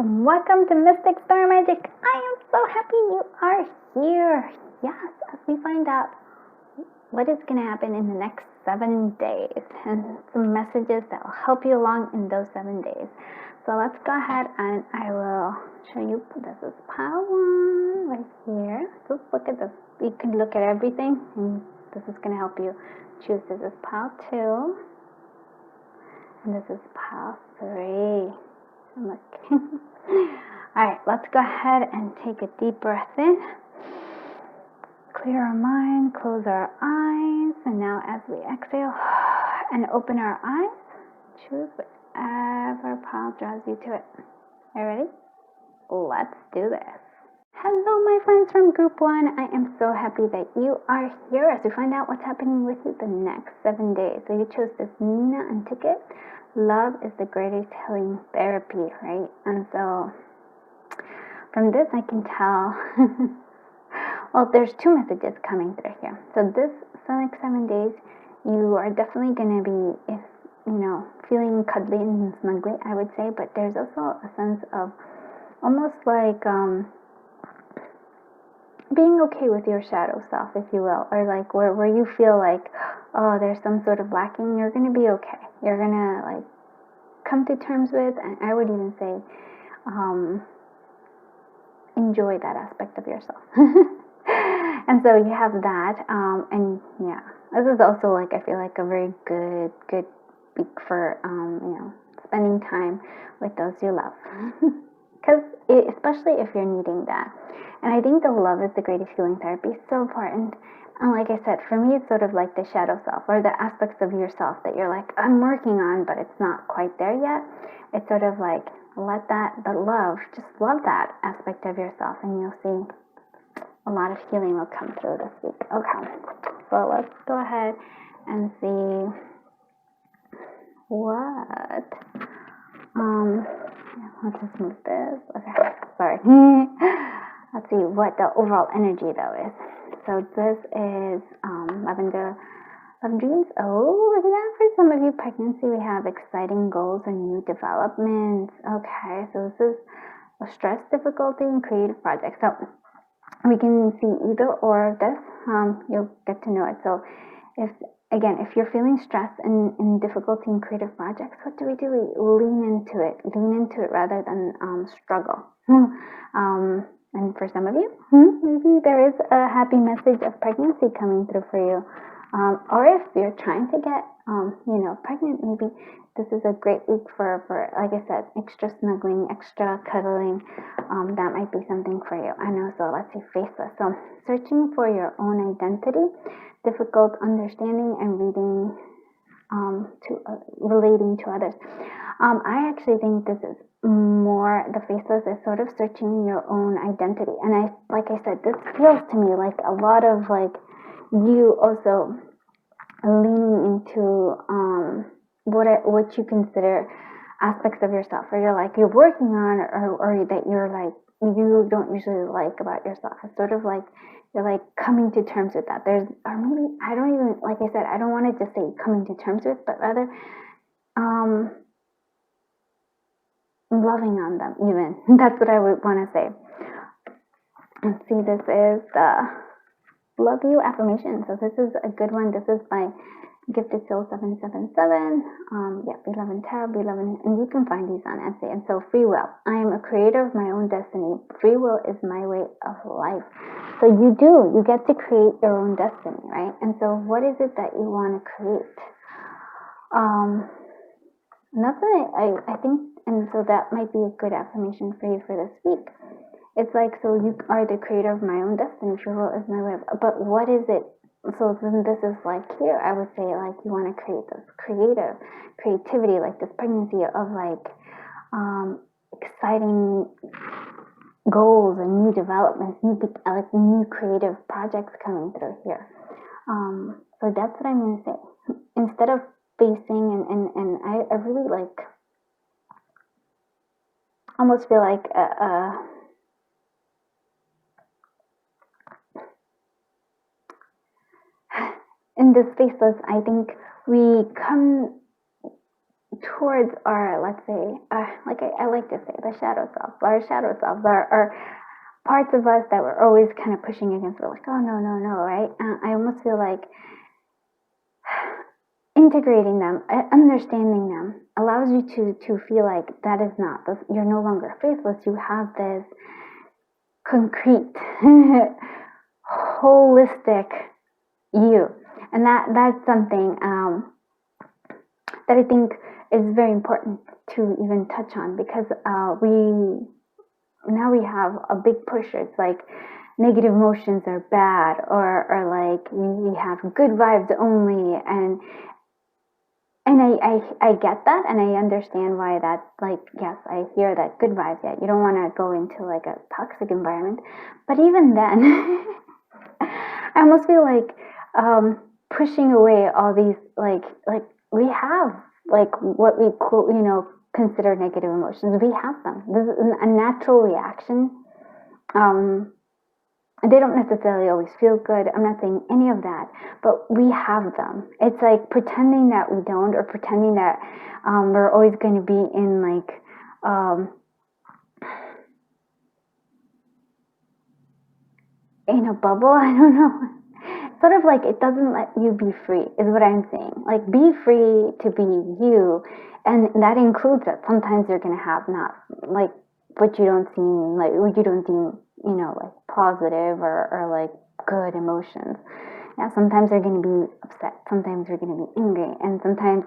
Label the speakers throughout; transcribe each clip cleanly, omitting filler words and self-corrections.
Speaker 1: welcome to Mystic Star Magic. I am so happy you are here. Yes, as we find out what is going to happen in the next 7 days and some messages that will help you along in those 7 days. So let's go ahead and I will show you. This is pile 1 right here. Just look at this. You can look at everything and this is going to help you choose. This is pile 2 and this is pile 3. Look. Alright, let's go ahead and take a deep breath in. Clear our mind, close our eyes, and now as we exhale and open our eyes, choose whatever pile draws you to it. Are you ready? Let's do this. Hello my friends from Group 1. I am so happy that you are here as we find out what's happening with you the next 7 days. So you chose this Nina and ticket. Love is the greatest healing therapy, right? And so from this I can tell, well, there's 2 messages coming through here. So this next 7 days, you are definitely going to be, feeling cuddly and snuggly, I would say, but there's also a sense of almost like being okay with your shadow self, if you will, or like where you feel like, oh, there's some sort of lacking, you're going to be okay. You're going to like come to terms with, and I would even say, enjoy that aspect of yourself. And so you have that, and yeah, this is also like, I feel like a very good week for, spending time with those you love. Because especially if you're needing that. And I think the love is the greatest healing therapy. It's so important. And like I said, for me, it's sort of like the shadow self, or the aspects of yourself that you're like, I'm working on, but it's not quite there yet. It's sort of like, let the love, just love that aspect of yourself, and you'll see a lot of healing will come through this week. Okay, so let's go ahead and see what, let's just move this. Okay, sorry. Let's see what the overall energy though is. So this is Lavender Dreams. Oh, look at that. For some of you, pregnancy, we have exciting goals and new developments. Okay, so this is a stress, difficulty, and creative project. So we can see either or of this. You'll get to know it. So if you're feeling stress and difficulty in creative projects, what do? We lean into it. Lean into it rather than struggle. And for some of you, maybe there is a happy message of pregnancy coming through for you. Or if you're trying to get, pregnant, maybe this is a great week for, like I said, extra snuggling, extra cuddling. That might be something for you. I know. So let's see, faceless. So searching for your own identity, difficult understanding and reading, relating to others. I actually think this is more, the faceless is sort of searching your own identity. And like I said, this feels to me like a lot of like you also leaning into what you consider aspects of yourself, or you're working on, or that you're like you don't usually like about yourself. It's sort of like you're like coming to terms with that. Or maybe I don't even, like I said, I don't want to just say coming to terms with, but rather loving on them even. That's what I would want to say. Let's see, this is the Love You affirmation. So this is a good one. This is by Gifted Soul 777. B11 Tab, B11, and you can find these on Etsy. And so free will. I am a creator of my own destiny. Free will is my way of life. So you get to create your own destiny, right? And so what is it that you want to create? I think, and so that might be a good affirmation for you for this week. It's like, so you are the creator of my own destiny. Free will is my way of, but what is it? So then this is like here, I would say like you want to create this creativity, like this pregnancy of like exciting goals and new developments, new creative projects coming through here. So that's what I'm going to say. Instead of facing, and I really like, almost feel like in this faceless, I think we come towards our, let's say, like I like to say, the shadow self. Our shadow selves are parts of us that we're always kind of pushing against. We're like, oh, no, no, no, right? I almost feel like integrating them, understanding them, allows you to feel like that is not, you're no longer faithless. You have this concrete, holistic you. And that's something that I think is very important to even touch on, because we have a big push. It's like negative emotions are bad, or like we have good vibes only, and I get that, and I understand why that, like, yes, I hear that good vibes, yeah, you don't want to go into like a toxic environment. But even then, I almost feel like pushing away all these, like we have, like, what we consider negative emotions. We have them. This is a natural reaction. They don't necessarily always feel good. I'm not saying any of that, but we have them. It's like pretending that we don't, or pretending that we're always going to be in like in a bubble. I don't know. Sort of like it doesn't let you be free, is what I'm saying. Like, be free to be you, and that includes that sometimes you're going to have not like what you don't seem like, what you don't deem, like positive or like good emotions. Yeah, sometimes you're going to be upset, sometimes you're going to be angry, and sometimes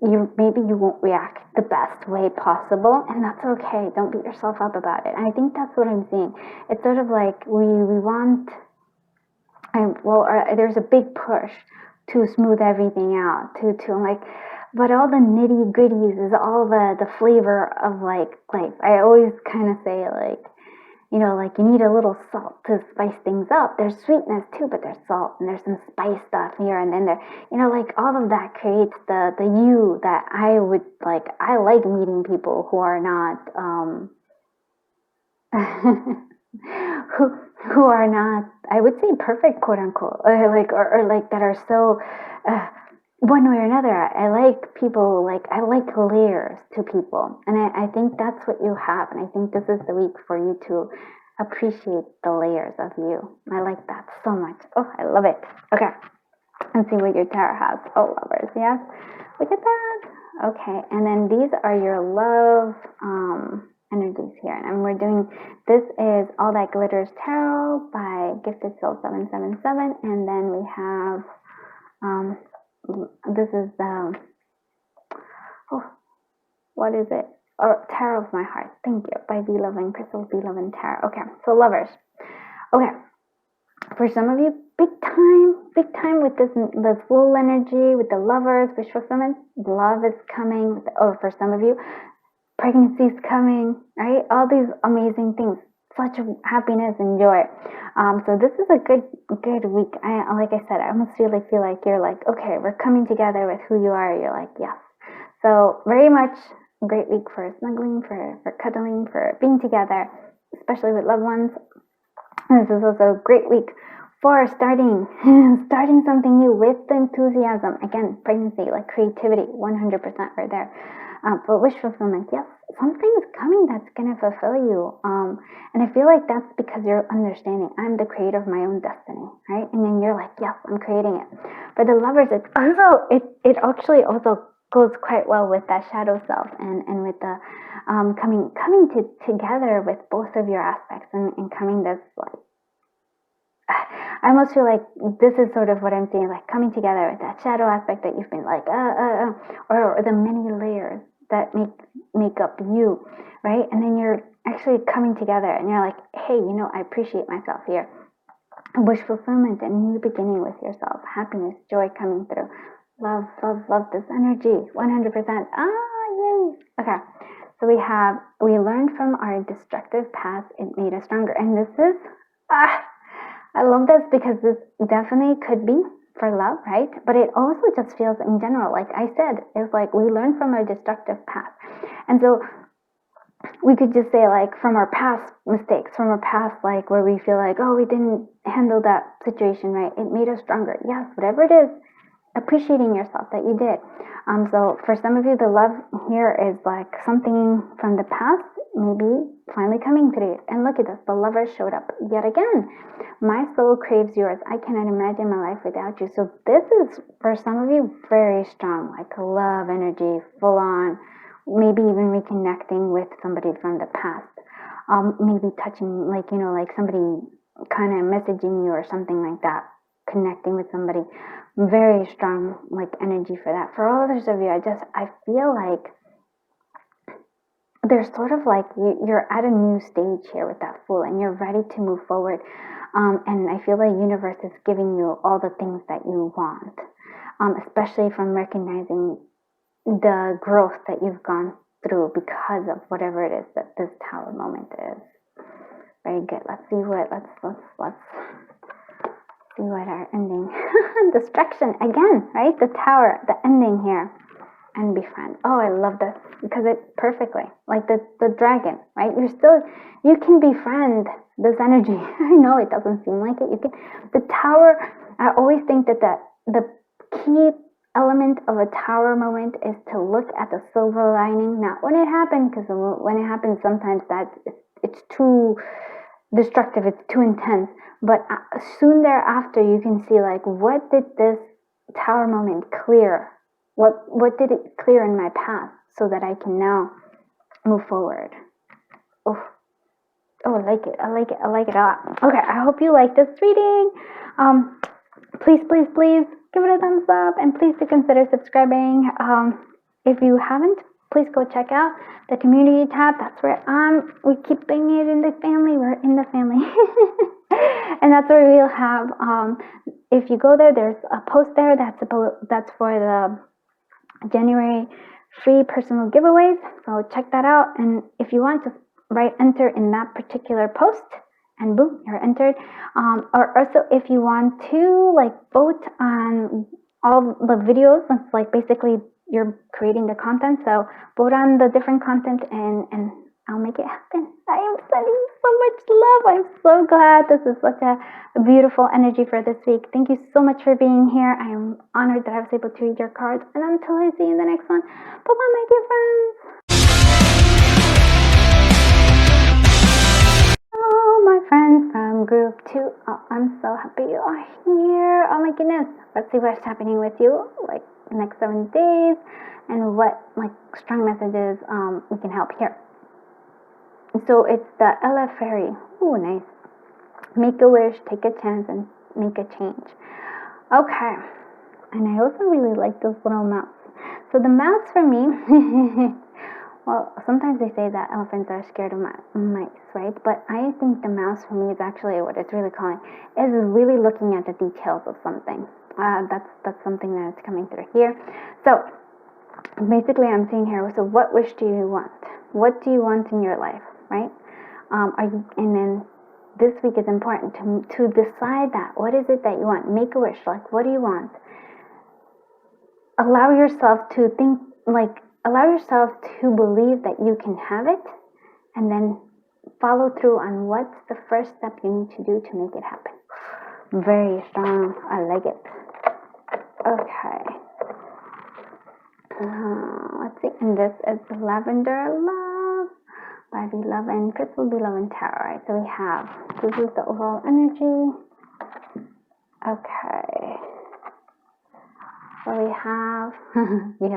Speaker 1: maybe you won't react the best way possible, and that's okay. Don't beat yourself up about it. And I think that's what I'm seeing. It's sort of like we want, there's a big push to smooth everything out, to like, but all the nitty gritties is all the flavor of like I always kind of say, like, like you need a little salt to spice things up. There's sweetness too, but there's salt, and there's some spice stuff here and then there. Like all of that creates the you that I would like. I like meeting people who are not who are not, I would say, perfect, quote unquote, or like that are so one way or another. I like people, like I like layers to people, and I think that's what you have. And I think this is the week for you to appreciate the layers of you. I like that so much. Oh, I love it. Okay, let's see what your tarot has. Oh, lovers, yes, look at that. Okay, and then these are your love energies here, and we're doing, this is All That Glitters Tarot by Gifted Soul 777, and then we have this is the what is it? Tarot of My Heart. Thank you, by Be Loving Crystal, Be Loving Tarot. Okay, so lovers. Okay, for some of you, big time with this full energy, with the lovers, wish fulfillment. Love is coming, or for some of you, pregnancy is coming, right? All these amazing things, such happiness and joy. So this is a good week. Like I said, I almost feel like you're like, okay, we're coming together with who you are. You're like, yes. So very much a great week for snuggling, for cuddling, for being together, especially with loved ones. And this is also a great week for starting something new with enthusiasm. Again, pregnancy, like creativity, 100% right there. But wish fulfillment, yes, something's coming that's going to fulfill you. And I feel like that's because you're understanding, I'm the creator of my own destiny, right? And then you're like, yes, I'm creating it. For the lovers, it actually also goes quite well with that shadow self, and with the coming together with both of your aspects, and coming this, like, I almost feel like this is sort of what I'm saying, like coming together with that shadow aspect that you've been like, or the many layers that make up you, right? And then you're actually coming together, and you're like, hey, I appreciate myself here. Wish fulfillment, a new beginning with yourself, happiness, joy coming through. Love this energy, 100%. Yay. Okay, so we learned from our destructive past, it made us stronger. And this is, I love this, because this definitely could be for love, right? But it also just feels in general, like I said, it's like we learn from our destructive past. And so we could just say, like, from our past mistakes, from our past, like, where we feel like, oh, we didn't handle that situation right, it made us stronger. Yes, whatever it is, appreciating yourself that you did. So for some of you, the love here is like something from the past, maybe finally coming through. And look at this, the lover showed up yet again. My soul craves yours. I cannot imagine my life without you. So this is, for some of you, very strong, like love energy, full on, maybe even reconnecting with somebody from the past. Maybe touching, like, like somebody kind of messaging you or something like that, connecting with somebody. Very strong, like, energy for that. For all others of you, I feel like there's sort of like you're at a new stage here with that Fool, and you're ready to move forward. And I feel like universe is giving you all the things that you want, especially from recognizing the growth that you've gone through because of whatever it is that this Tower moment is. Very good. Let's see what our ending. Distraction again, right? The Tower, the ending here. And befriend. Oh, I love this because it perfectly, like the dragon, right? You can befriend this energy. I know it doesn't seem like it. You can. The Tower, I always think that the key element of a Tower moment is to look at the silver lining, not when it happened, because when it happens, sometimes it's too destructive, it's too intense. But soon thereafter, you can see, like, what did this Tower moment clear? What did it clear in my path so that I can now move forward? Oh, I like it. I like it a lot. Okay, I hope you like this reading. Please give it a thumbs up, and please do consider subscribing. If you haven't, please go check out the community tab. That's where we're keeping it in the family. We're in the family. And that's where we'll have, if you go there, there's a post there that's for the January free personal giveaways. So check that out. And if you want to enter in that particular post, and boom, you're entered. Or also, if you want to, like, vote on all the videos, it's like basically you're creating the content. So vote on the different content, and I'll make it happen. I am sending you so much love. I'm so glad. This is such a beautiful energy for this week. Thank you so much for being here. I am honored that I was able to read your cards. And until I see you in the next one, bye-bye, my dear friends. Oh, my friends from group 2. Oh, I'm so happy you are here. Oh my goodness. Let's see what's happening with you, like, next 7 days, and what, like, strong messages we can help here. So it's the Ella Fairy. Ooh, nice. Make a wish, take a chance, and make a change. Okay. And I also really like this little mouse. So the mouse for me, well, sometimes they say that elephants are scared of mice, right? But I think the mouse for me is actually what it's really calling, is really looking at the details of something. That's something that's coming through here. So basically I'm seeing here, so what wish do you want? What do you want in your life, right? And then this week is important to decide that. What is it that you want? Make a wish. Like, what do you want? Allow yourself to think, like, allow yourself to believe that you can have it, and then follow through on what's the first step you need to do to make it happen. Very strong. I like it. Okay. Let's see. And this is Lavender Love by Love and Crystal Love and Tarot. Right? So we have, this is the overall energy. Okay. So we have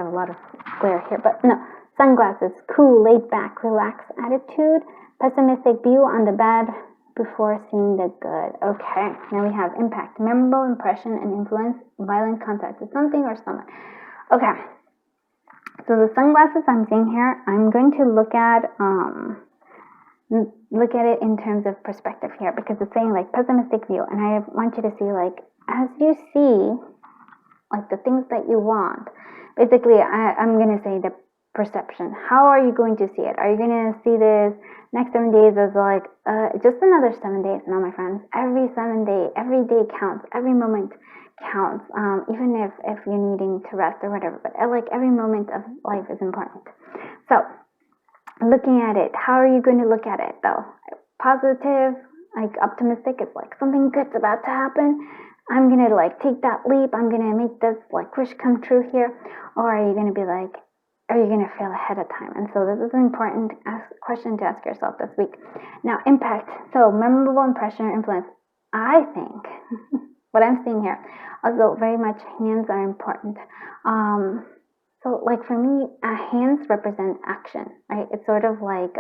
Speaker 1: a lot of glare here, but no. Sunglasses, cool, laid back, relaxed attitude, pessimistic view on the bad before seeing the good. Okay, now we have impact, memorable impression and influence, violent contact with something or someone. Okay, so the sunglasses I'm seeing here, I'm going to look at it in terms of perspective here, because it's saying, like, pessimistic view, and I want you to see, like, as you see, like, the things that you want, basically I'm going to say the perception. How are you going to see it? Are you going to see this next 7 days as, like, just another 7 days? No, my friends, every day counts, every moment counts, even if you're needing to rest or whatever, but like, every moment of life is important. So looking at it, how are you going to look at it though? Positive, like, optimistic, it's like something good's about to happen. I'm gonna like take that leap, I'm gonna make this like wish come true here? Or are you gonna be like, are you gonna fail ahead of time? And so this is an important question to ask yourself this week. Now, impact. So memorable impression or influence. I think what I'm seeing here, although very much hands are important. So like for me, hands represent action, right? It's sort of like,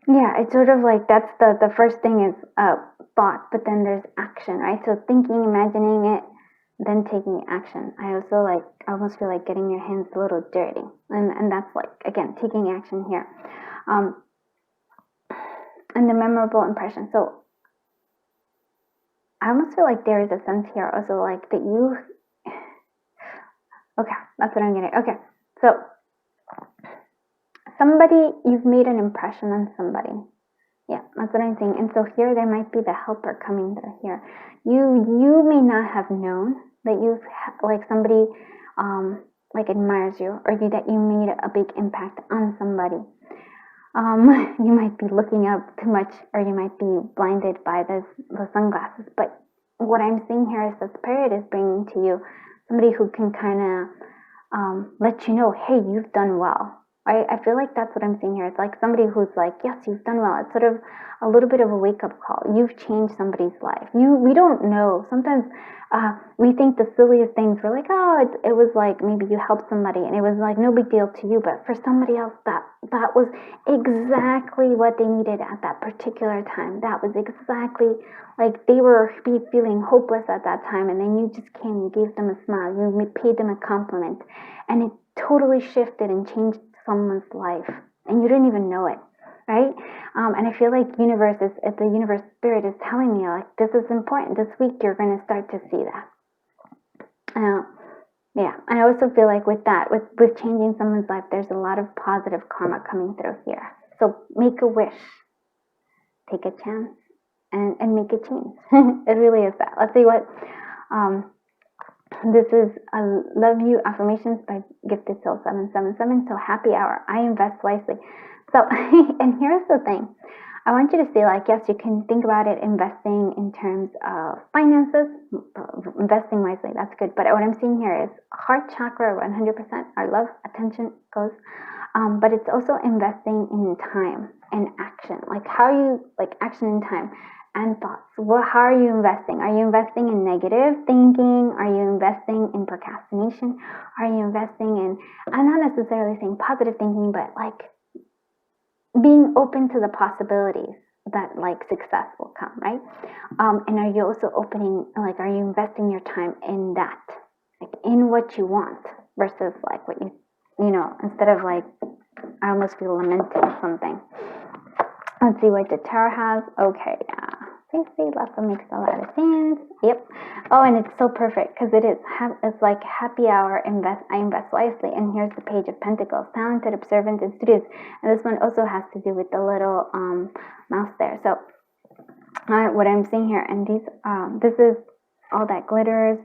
Speaker 1: yeah, it's sort of like that's the first thing is thought, but then there's action, right? So thinking, imagining it, then taking action. I almost feel like getting your hands a little dirty, and that's like, again, taking action here. And the memorable impression. So I almost feel like there is a sense here also like that you, okay, that's what I'm getting. Okay, so somebody, you've made an impression on somebody. Yeah, that's what I'm saying. And so here there might be the helper coming through here. You may not have known that you've like somebody like admires you, or that you made a big impact on somebody. You might be looking up too much, or you might be blinded by the sunglasses. But what I'm seeing here is the Spirit is bringing to you somebody who can kind of let you know, hey, you've done well. I feel like that's what I'm seeing here. It's like somebody who's like, yes, you've done well. It's sort of a little bit of a wake-up call. You've changed somebody's life. We don't know. Sometimes we think the silliest things. We're like, oh, it was like maybe you helped somebody and it was like no big deal to you, but for somebody else, that was exactly what they needed at that particular time. That was exactly like they were feeling hopeless at that time, and then you just came, you gave them a smile, you paid them a compliment, and it totally shifted and changed someone's life, and you didn't even know it, right? And I feel like the universe Spirit is telling me like this is important. This week you're going to start to see that. Yeah, I also feel like with that, with changing someone's life, there's a lot of positive karma coming through here. So make a wish, take a chance, and make a change. It really is that. Let's see what. This is Love You Affirmations by Gifted Soul 777. So happy hour. I invest wisely. So, and here's the thing. I want you to say like, yes, you can think about it investing in terms of finances, investing wisely. That's good. But what I'm seeing here is heart chakra 100%. Our love, attention goes. But it's also investing in time and action. Like how you, like action and time. And thoughts. Well, how are you investing? Are you investing in negative thinking? Are you investing in procrastination? Are you investing in, I'm not necessarily saying positive thinking, but like being open to the possibilities that like success will come, right? And are you also are you investing your time in that, like in what you want versus like what instead of like, I almost feel lamenting something. Let's see what the tarot has. Okay, yeah. See, lots of makes a lot of sense. Yep. Oh, and it's so perfect because it's like happy hour. I invest wisely. And here's the Page of Pentacles, talented, observant, and studious. And this one also has to do with the little mouse there. So what I'm seeing here, and this is All That Glitters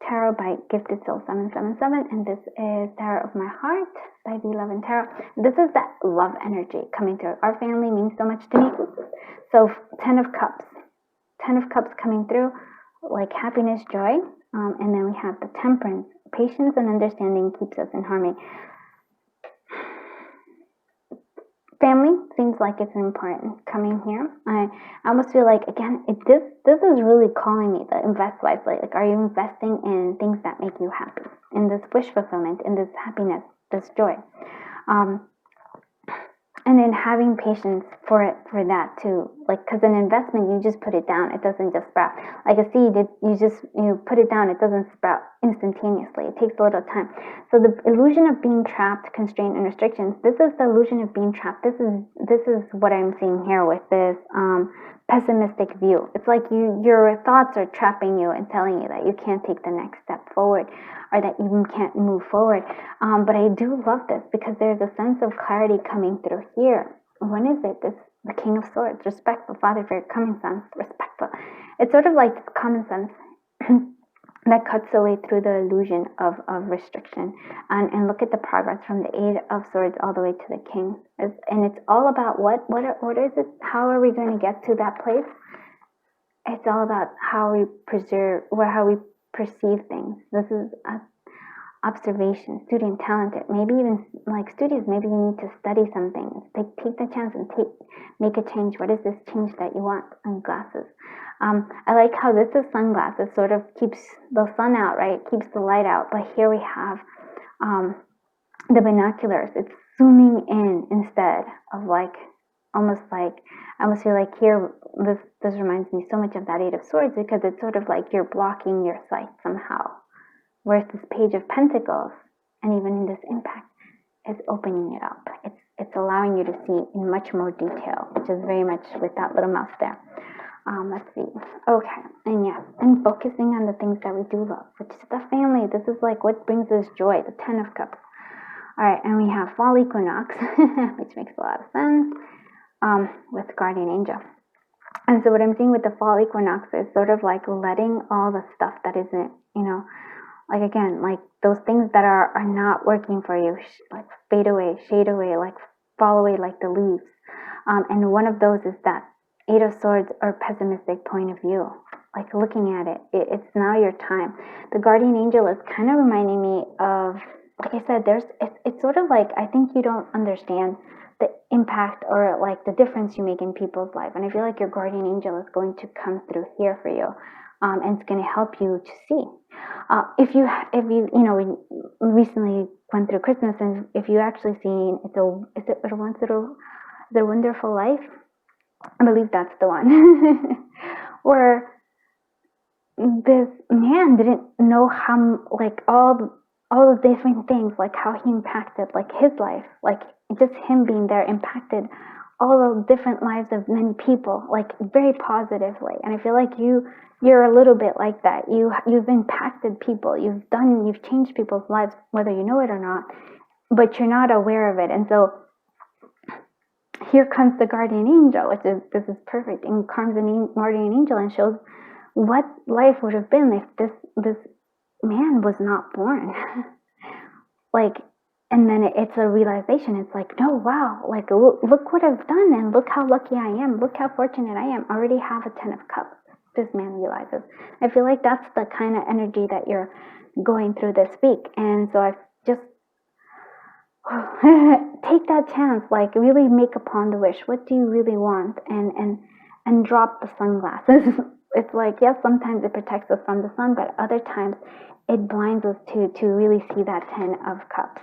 Speaker 1: Tarot by Gifted Soul 777, and this is Tarot of My Heart by V Love and Tarot. This is that love energy coming through. Our family means so much to me. So 10 of Cups coming through, like happiness, joy, and then we have the Temperance, patience and understanding keeps us in harmony. Family seems like it's important coming here. I almost feel like, again, this is really calling me to invest wisely. Like, are you investing in things that make you happy, in this wish fulfillment, in this happiness, this joy? And then having patience for that too, like, because an investment, you just put it down, it doesn't just sprout. Like a seed, you put it down, it doesn't sprout instantaneously. It takes a little time. So the illusion of being trapped, constrained, and restrictions. This is the illusion of being trapped. This is what I'm seeing here with this pessimistic view. It's like your thoughts are trapping you and telling you that you can't take the next step forward, or that you can't move forward. But I do love this because there's a sense of clarity coming through here. When is it? This the King of Swords, respectful, Father, for your common sense, respectful. It's sort of like common sense that cuts away through the illusion of restriction. And look at the progress from the Eight of Swords all the way to the King. And it's all about what is it? How are we going to get to that place? it's all about how we preserve, or how we perceive things. This is observation, student talented. Maybe even like students, maybe you need to study some things. Take the chance and make a change. What is this change that you want in glasses? I like how this is sunglasses, sort of keeps the sun out, right? Keeps the light out. But here we have the binoculars. It's zooming in instead of like, almost like, I almost feel like here, this reminds me so much of that Eight of Swords, because it's sort of like you're blocking your sight somehow. Whereas this Page of Pentacles, and even in this impact, is opening it up. It's allowing you to see in much more detail, which is very much with that little mouse there. Let's see. Okay, and focusing on the things that we do love, which is the family. This is like what brings us joy, the Ten of Cups. All right, and we have fall equinox, which makes a lot of sense, with guardian angel. And so what I'm seeing with the fall equinox is sort of like letting all the stuff that isn't, like again, like those things that are not working for you, like fade away, shade away, like fall away like the leaves. And one of those is that Eight of Swords or pessimistic point of view. Like looking at it, it's now your time. The guardian angel is kind of reminding me of, like I said, it's sort of like, I think you don't understand the impact or like the difference you make in people's life. And I feel like your guardian angel is going to come through here for you. And it's going to help you to see. If you we recently went through Christmas, and if you actually seen Is it a Wonderful Life? I believe that's the one. Where this man didn't know how, like all the different things, like how he impacted like his life, like just him being there impacted all the different lives of many people, like very positively. And I feel like you're a little bit like that. You've impacted people. You've changed people's lives, whether you know it or not, but you're not aware of it. And so here comes the guardian angel, this is perfect. And comes the guardian angel and shows what life would have been if this man was not born. Like, and then it's a realization. It's like, no, wow, like look what I've done, and look how lucky I am. Look how fortunate I am. I already have a 10 of Cups. This man realizes. I feel like that's the kind of energy that you're going through this week. And so I just take that chance, like really make upon the wish. What do you really want? And drop the sunglasses. It's like, yes, sometimes it protects us from the sun, but other times it blinds us to really see that 10 of Cups.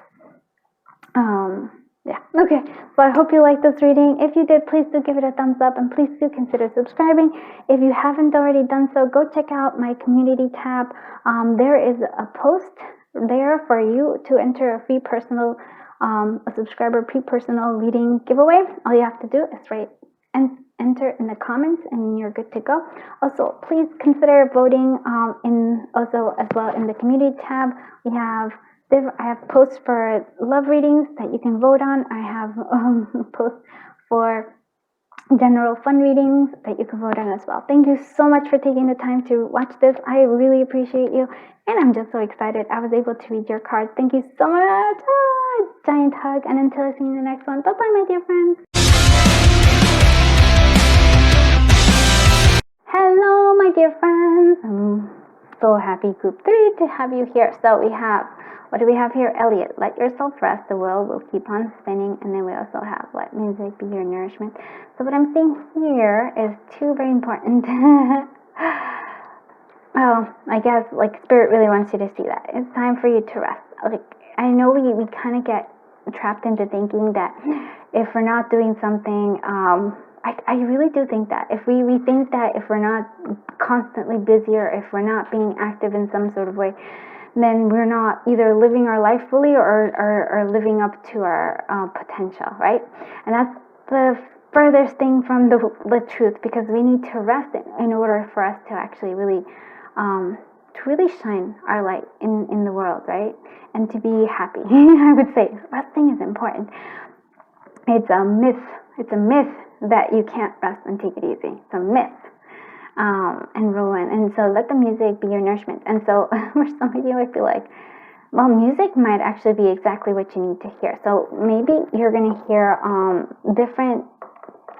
Speaker 1: Yeah, okay, so I hope you liked this reading. If you did, please do give it a thumbs up, and please do consider subscribing. If you haven't already done so, go check out my community tab. There is a post there for you to enter a free personal, a subscriber pre-personal reading giveaway. All you have to do is write and enter in the comments, and you're good to go. Also, please consider voting as well in the community tab. I have posts for love readings that you can vote on. I have posts for general fun readings that you can vote on as well. Thank you so much for taking the time to watch this. I really appreciate you, and I'm just so excited I was able to read your cards. Thank you so much. Giant hug, and until I see you in the next one, bye-bye, my dear friends. Hello, my dear friends. I'm so happy, group 3, to have you here. So what do we have here? Elliot, let yourself rest. The world will keep on spinning. And then we also have let music be your nourishment. So what I'm seeing here is two very important. I guess like Spirit really wants you to see that. It's time for you to rest. Like, I know we kind of get trapped into thinking that if we're not doing something, I really do think that if we think that if we're not constantly busy, or if we're not being active in some sort of way, then we're not either living our life fully or living up to our potential, right? And that's the furthest thing from the truth, because we need to rest in order for us to actually really shine our light in the world, right? And to be happy. I would say resting is important. It's a myth that you can't rest and take it easy. It's a myth. And ruin. And so let the music be your nourishment. And so for some of you, I feel like, well, music might actually be exactly what you need to hear. So maybe you're going to hear different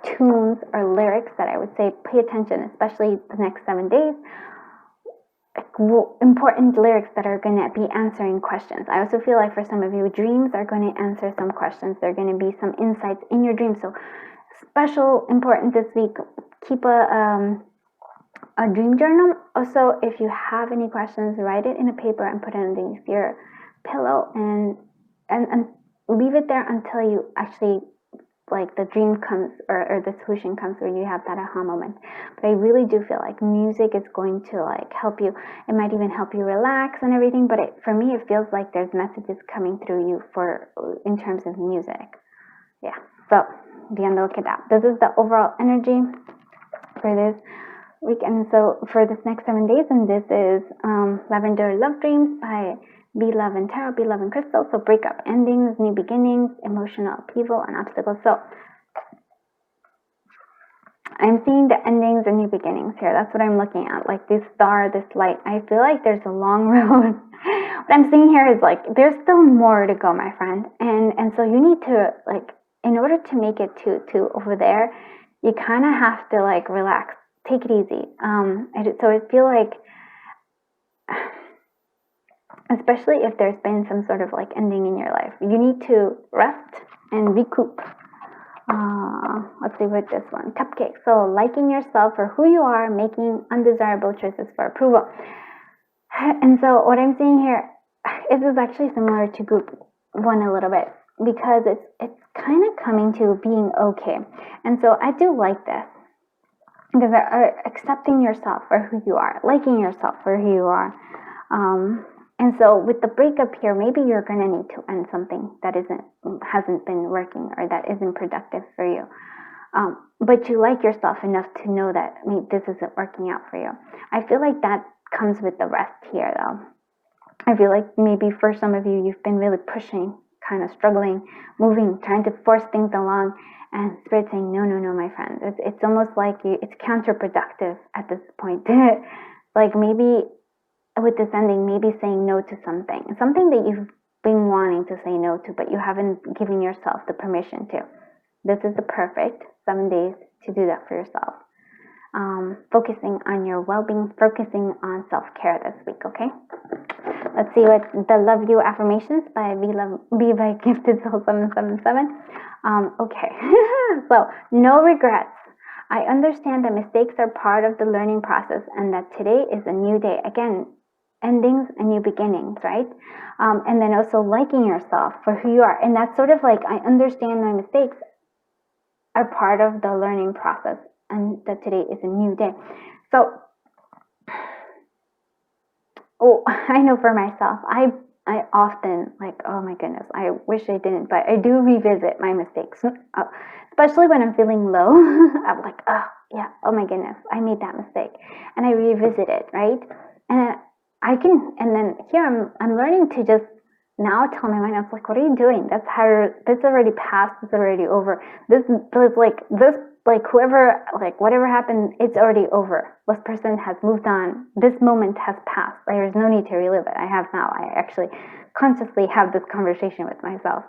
Speaker 1: tunes or lyrics that I would say pay attention, especially the next 7 days. Important lyrics that are going to be answering questions. I also feel like for some of you, dreams are going to answer some questions. There are going to be some insights in your dreams. So special, important this week, keep a dream journal. Also, if you have any questions, write it in a paper and put it underneath your pillow and leave it there until you actually, like, the dream comes or the solution comes, where you have that aha moment. But I really do feel like music is going to like help you. It might even help you relax and everything, but for me it feels like there's messages coming through you in terms of music. Yeah, so be on the look at that. This is the overall energy for this weekend. So for this next 7 days, and this is Lavender Love Dreams by Be Love and Tarot, Be Love and Crystal. So breakup, endings, new beginnings, emotional upheaval, and obstacles. So I'm seeing the endings and new beginnings here. That's what I'm looking at. Like this star, this light. I feel like there's a long road. What I'm seeing here is like there's still more to go, my friend. And so you need to, like, in order to make it to over there, you kind of have to like relax, take it easy. So I feel like, especially if there's been some sort of like ending in your life, you need to rest and recoup. Let's see with this one, cupcake. So liking yourself for who you are, making undesirable choices for approval. And so what I'm seeing here, this is actually similar to group one a little bit, because it's kind of coming to being okay. And so I do like this, because accepting yourself for who you are, liking yourself for who you are. And so with the breakup here, maybe you're going to need to end something that hasn't been working or that isn't productive for you. But you like yourself enough to know that this isn't working out for you. I feel like that comes with the rest here, though. I feel like maybe for some of you, you've been really pushing, kind of struggling, moving, trying to force things along, and Spirit saying, no, my friend. It's almost like it's counterproductive at this point. Like maybe with this ending, maybe saying no to something that you've been wanting to say no to, but you haven't given yourself the permission to. This is the perfect 7 days to do that for yourself. Focusing on your well-being, focusing on self-care this week, okay? Let's see what the Love You affirmations by Be by Gifted Soul 777. Okay, so no regrets. I understand that mistakes are part of the learning process and that today is a new day. Again, endings and new beginnings, right? And then also liking yourself for who you are. And that's sort of like, I understand my mistakes are part of the learning process and that today is a new day. So, I know for myself, I often, like, oh my goodness, I wish I didn't, but I do revisit my mistakes, especially when I'm feeling low. I'm like, oh yeah, oh my goodness, I made that mistake, and I revisit it, right? And and then here I'm learning to just now tell my mind, I was like, what are you doing? That's already passed. It's already over. This whoever, like, whatever happened, it's already over. This person has moved on. This moment has passed. There's no need to relive it. I actually consciously have this conversation with myself.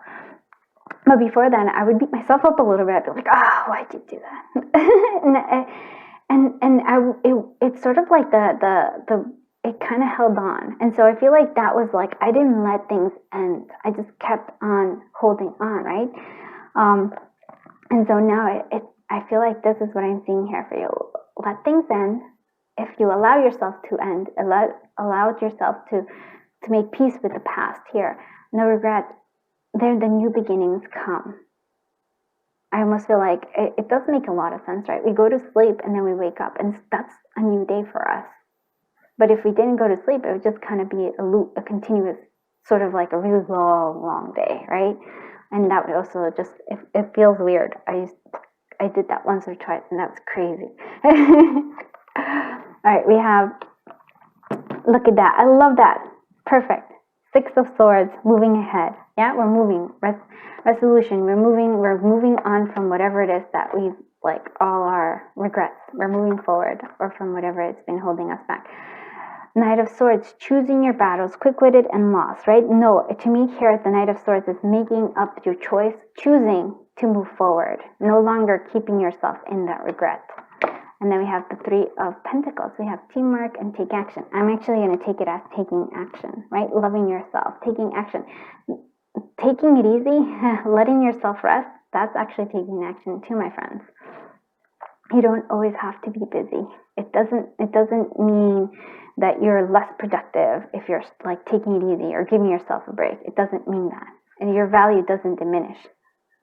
Speaker 1: But before then, I would beat myself up a little bit. I'd be like, why'd you do that? It's sort of like it kind of held on. And so I feel like that was like, I didn't let things end. I just kept on holding on, right? And so now I feel like this is what I'm seeing here for you. Let things end. If you allow yourself to end, allow yourself to make peace with the past here. No regret. Then the new beginnings come. I almost feel like it does make a lot of sense, right? We go to sleep and then we wake up, and that's a new day for us. But if we didn't go to sleep, it would just kind of be a loop, a continuous, sort of like a really long day, right? And that would also just, it feels weird. I did that once or twice, and that's crazy. All right, we have, look at that. I love that. Perfect. 6 of Swords, moving ahead. Yeah, we're moving. Resolution. We're moving on from whatever it is that we've, like, all our regrets. We're moving forward, or from whatever it's been holding us back. Knight of Swords, choosing your battles, quick-witted and lost, right? No, to me here, the Knight of Swords is making up your choice, choosing to move forward, no longer keeping yourself in that regret. And then we have the Three of Pentacles. We have teamwork and take action. I'm actually going to take it as taking action, right? Loving yourself, taking action. Taking it easy, letting yourself rest, that's actually taking action too, my friends. You don't always have to be busy. It doesn't mean that you're less productive if you're like taking it easy or giving yourself a break. It doesn't mean that. And your value doesn't diminish.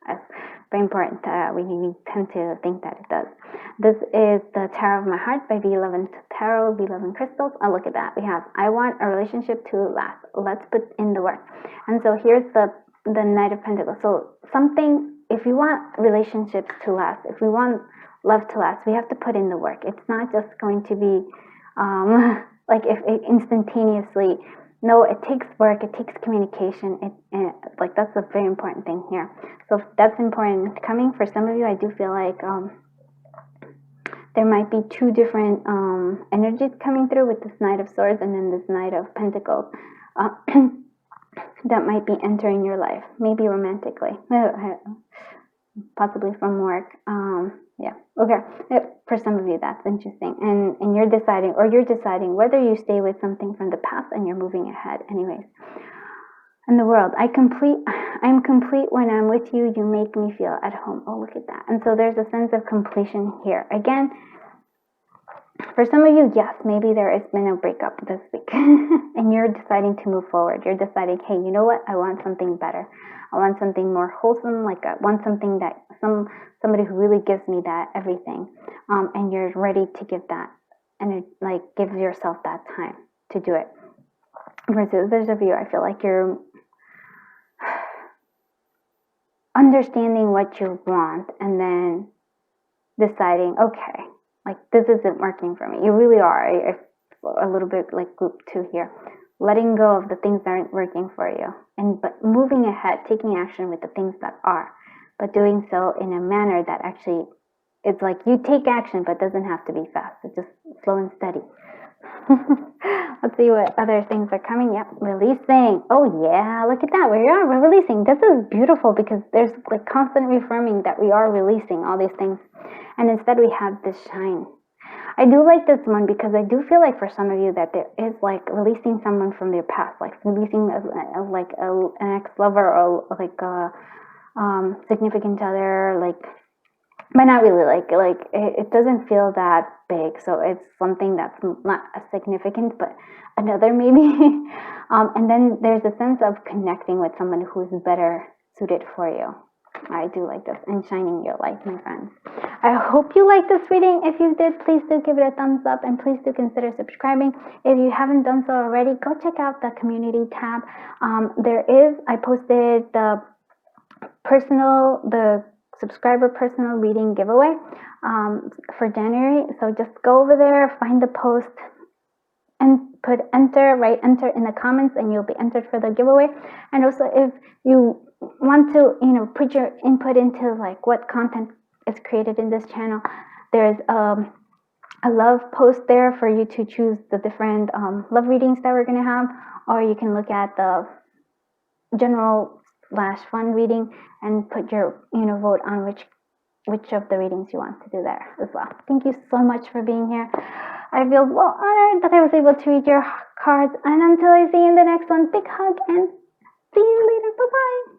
Speaker 1: That's very important. We tend to think that it does. This is the Tarot of My Heart by V11 Tarot, V11 Crystals. Oh, look at that. We have, I want a relationship to last. Let's put in the work. And so here's the Knight of Pentacles. So something, if you want relationships to last, if we want love to last, we have to put in the work. It's not just going to be like if it instantaneously. No, it takes work. It takes communication. Like that's a very important thing here. So that's important. Coming for some of you, I do feel like there might be two different energies coming through with this Knight of Swords and then this Knight of Pentacles that might be entering your life, maybe romantically, possibly from work. Yeah, okay. For some of you, that's interesting. And you're deciding whether you stay with something from the past and you're moving ahead. Anyways, in the world, I'm complete when I'm with you. You make me feel at home. Oh, look at that. And so there's a sense of completion here. Again, for some of you, yes, maybe there has been a breakup this week and you're deciding to move forward. You're deciding, hey, you know what? I want something better. I want something more wholesome. Like I want something that somebody who really gives me that everything. And you're ready to give that and give yourself that time to do it. Versus others of you, I feel like you're understanding what you want and then deciding, okay, like this isn't working for me. You really are a little bit like group 2 here. Letting go of the things that aren't working for you. But moving ahead, taking action with the things that are. But doing so in a manner that actually, it's like you take action but doesn't have to be fast. It's just slow and steady. Let's see what other things are coming. Yep, releasing. Oh yeah, look at that. We're releasing. This is beautiful because there's like constant reaffirming that we are releasing all these things. And instead we have this shine. I do like this one because I do feel like for some of you that there is like releasing someone from their past, like releasing like an ex-lover or like a significant other, like, but not really, like it doesn't feel that big, so it's something that's not as significant, but another maybe. And then there's a sense of connecting with someone who's better suited for you. I do like this, and shining your light, my friends. I hope you liked this reading. If you did, please do give it a thumbs up, and please do consider subscribing. If you haven't done so already, go check out the community tab. I posted the subscriber personal reading giveaway for January. So just go over there, find the post, and write enter in the comments, and you'll be entered for the giveaway. And also, if you want to, put your input into like what content is created in this channel, there's a love post there for you to choose the different love readings that we're going to have, or you can look at the general/fun reading and put your vote on which of the readings you want to do there as well. Thank you so much for being here. I feel well honored that I was able to read your cards, and until I see you in the next one, big hug and see you later. Bye bye.